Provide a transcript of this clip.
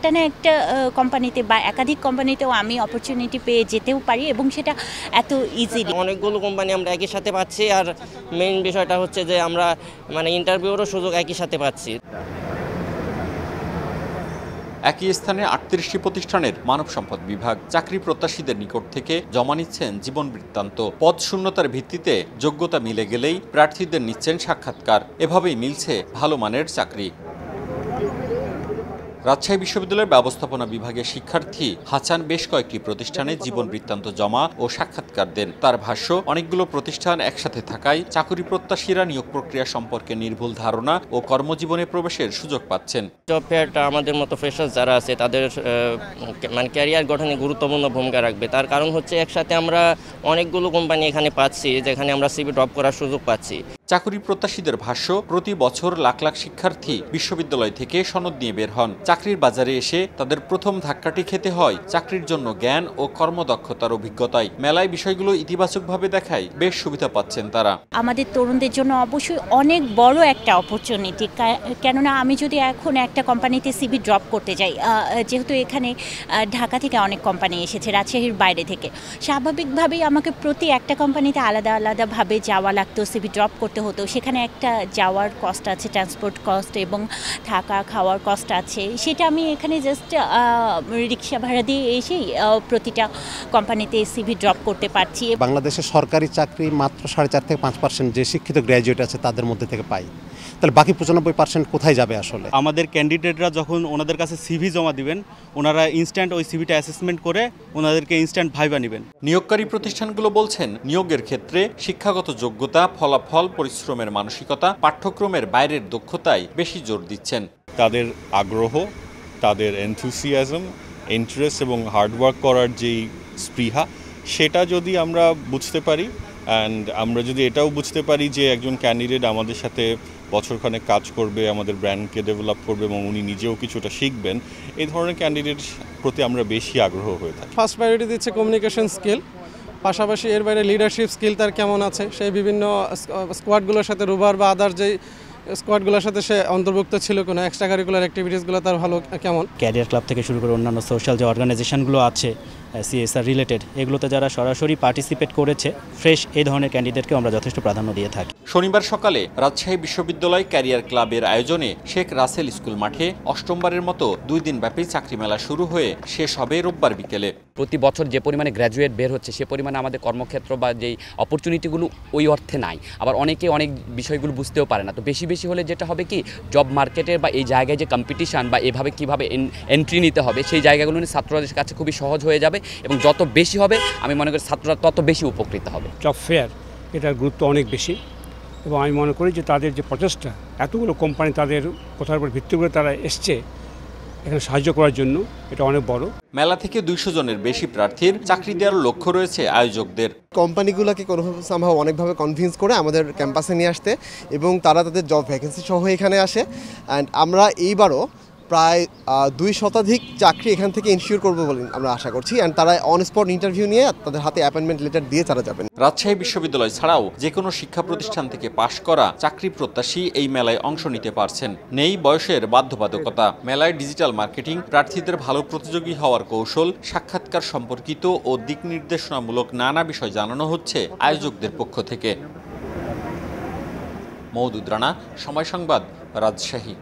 একটা না একটা কোম্পানিতে বা একাধিক কোম্পানিতেও আমি অপরচুনিটি পেয়ে যেতেও পারি এবং সেটা এত ইজিলি। অনেকগুলো কোম্পানি আমরা একই সাথে পাচ্ছি, আর মেইন বিষয়টা হচ্ছে যে আমরা ইন্টারভিউরও সুযোগ একই সাথে পাচ্ছি। একই স্থানে ৩৮টি প্রতিষ্ঠানের মানব সম্পদ বিভাগ চাকরি প্রত্যাশীদের নিকট থেকে জমা নিচ্ছেন জীবন বৃত্তান্ত। পদ শূন্যতার ভিত্তিতে যোগ্যতা মিলে গেলেই প্রার্থীদের নিচ্ছেন সাক্ষাৎকার। এভাবেই মিলছে ভালো মানের চাকরি। রাজশাহী বিশ্ববিদ্যালয়ের ব্যবস্থাপনা বিভাগের শিক্ষার্থী হাসান বেশ কয়েকটি প্রতিষ্ঠানে জীবন বৃত্তান্ত জমা ও সাক্ষাৎকার দেন। তার ভাষ্য, অনেকগুলো প্রতিষ্ঠান একসাথে থাকায় চাকরি প্রত্যাশীরা নিয়োগ প্রক্রিয়া সম্পর্কে নির্ভুল ধারণা ও কর্মজীবনে প্রবেশের সুযোগ পাচ্ছেন। জব ফেয়ারটা আমাদের মতো ফ্রেশার্স যারা আছে তাদের ক্যারিয়ার গঠনে গুরুত্বপূর্ণ ভূমিকা রাখবে। তার কারণ হচ্ছে একসাথে আমরা অনেকগুলো কোম্পানি এখানে পাচ্ছি, যেখানে আমরা সিভি ড্রপ করার সুযোগ পাচ্ছি। চাকরি প্রত্যাশীদের ভাষ্য, প্রতি বছর লাখ লাখ শিক্ষার্থী বিশ্ববিদ্যালয় থেকে সনদ নিয়ে বের হন। চাকরির বাজারে এসে তাদের প্রথম ধাক্কাটি খেতে হয় চাকরির জন্য জ্ঞান ও কর্মদক্ষতার অভিজ্ঞতায়। মেলায় বিষয়গুলো ইতিবাচকভাবে দেখায় বেশ সুবিধা পাচ্ছেন তারা। আমাদের তরুণদের জন্য অবশ্যই অনেক বড় একটা অপরচুনিটি, কেননা আমি যদি এখন একটা কোম্পানিতে সিভি ড্রপ করতে যাই, যেহেতু এখানে ঢাকা থেকে অনেক কোম্পানি এসেছে, রাজশাহীর বাইরে থেকে, স্বাভাবিকভাবেই আমাকে প্রতি একটা কোম্পানিতে আলাদা আলাদাভাবে যাওয়া লাগতো, সিভি ড্রপ করতে হতো। সেখানে একটা যাওয়ার কস্ট আছে, ট্রান্সপোর্ট কস্ট এবং থাকা খাওয়ার কস্ট আছে। সেটা আমি এখানে জাস্ট রিক্সা ভাড়া দিয়ে এসেই প্রতিটা কোম্পানিতে সিভি ড্রপ করতে পারছি। বাংলাদেশের সরকারি চাকরি মাত্র 4.5 থেকে 5% যে শিক্ষিত গ্র্যাজুয়েট আছে তাদের মধ্যে থেকে পাই। তাহলে বাকি 95% কোথায় যাবে আসলে? আমাদের ক্যান্ডিডেটরা যখন ওনাদের কাছে সিভি জমা দিবেন, ওনারা ইনস্ট্যান্ট ওই সিভিটা অ্যাসেসমেন্ট করে ওনাদেরকে ইনস্ট্যান্ট ভাইবা নেবেন। নিয়োগকারী প্রতিষ্ঠানগুলো বলছেন, নিয়োগের ক্ষেত্রে শিক্ষাগত যোগ্যতা, ফলাফল, পরিশ্রমের মানসিকতা, পাঠ্যক্রমের বাইরের দক্ষতায় বেশি জোর দিচ্ছেন। তাদের আগ্রহ, তাদের এনথুসিয়াজম, ইন্টারেস্ট এবং হার্ডওয়ার্ক করার যেই স্পৃহা, সেটা যদি আমরা বুঝতে পারি, অ্যান্ড আমরা যদি এটাও বুঝতে পারি যে একজন ক্যান্ডিডেট আমাদের সাথে বছরখানেক কাজ করবে, আমাদের ব্র্যান্ডকে ডেভেলপ করবে এবং উনি নিজেও কিছুটা শিখবেন, এই ধরনের ক্যান্ডিডেট প্রতি আমরা বেশি আগ্রহ হয়ে থাকি। ফার্স্ট প্রায়োরিটি দিচ্ছে কমিউনিকেশন স্কিল, পাশাপাশি এর বাইরে লিডারশিপ স্কিল তার কেমন আছে, সেই বিভিন্ন স্কোয়াডগুলোর সাথে রুবার বা আদার যেই স্কোয়াডগুলোর সাথে সে অন্তর্ভুক্ত ছিল কোনো এক্সট্রা কারিকুলার অ্যাক্টিভিটিসগুলো তার ভালো কেমন। ক্যারিয়ার ক্লাব থেকে শুরু করে অন্যান্য সোশ্যাল যে অর্গানাইজেশনগুলো আছে সিএসআর রিলেটেড, এগুলোতে যারা সরাসরি পার্টিসিপেট করেছে ফ্রেশ, এই ধরনের ক্যান্ডিডেটকে আমরা যথেষ্ট প্রাধান্য দিয়ে থাকি। শনিবার সকালে রাজশাহী বিশ্ববিদ্যালয় ক্যারিয়ার ক্লাবের আয়োজনে শেখ রাসেল স্কুল মাঠে অষ্টমবারের মতো 2 দিনব্যাপী চাকরি মেলা শুরু হয়ে শেষ হবে রোববার বিকেলে। প্রতি বছর যে পরিমাণে গ্র্যাজুয়েট বের হচ্ছে, সে পরিমাণে আমাদের কর্মক্ষেত্র বা যেই অপরচুনিটিগুলো ওই অর্থে নাই। আবার অনেকে অনেক বিষয়গুলো বুঝতেও পারে না। তো বেশি বেশি হলে যেটা হবে কি, জব মার্কেটের বা এই জায়গায় যে কম্পিটিশান বা এভাবে কীভাবে এন্ট্রি নিতে হবে, সেই জায়গাগুলো নিয়ে ছাত্রদের কাছে খুবই সহজ হয়ে যাবে এবং যত বেশি হবে আমি মনে করি ছাত্ররা তত বেশি উপকৃত হবে। জব ফেয়ার এটার গুরুত্ব অনেক বেশি এবং আমি মনে করি যে তাদের যে প্রচেষ্টা, এতগুলো কোম্পানি তাদের কথার উপর ভিত্তি করে তারা এসছে এখানে সাহায্য করার জন্য, এটা অনেক বড়। মেলা থেকে 200 জনের বেশি প্রার্থীর চাকরি দেওয়ার লক্ষ্য রয়েছে আয়োজকদের। কোম্পানিগুলোকে কোনোভাবে সম্ভব অনেকভাবে কনভিন্স করে আমাদের ক্যাম্পাসে নিয়ে আসতে এবং তারা তাদের জব ভ্যাকেন্সি সহ এখানে আসে। অ্যান্ড আমরা এইবারও প্রায় 2 শতাধিক চাকরি এখান থেকে ইনশিওর করবো বলে আমরা আশা করছি। অ্যান্ড তারা অন স্পট ইন্টারভিউ নিয়ে তাদের হাতে অ্যাপয়েন্টমেন্ট লেটার দিয়ে তারা যাবেন। রাজশাহী বিশ্ববিদ্যালয় ছাড়াও যে কোনো শিক্ষা প্রতিষ্ঠান থেকে পাশ করা চাকরি প্রত্যাশী এই মেলায় অংশ নিতে পারছেন। নেই বয়সের বাধ্যবাধকতা। মেলায় ডিজিটাল মার্কেটিং, প্রার্থীদের ভালো প্রতিযোগী হওয়ার কৌশল, সাক্ষাৎকার সম্পর্কিত ও দিক নির্দেশনামূলক নানা বিষয় জানানো হচ্ছে আয়োজকদের পক্ষ থেকে। মওদুদ রানা, সময় সংবাদ, রাজশাহী।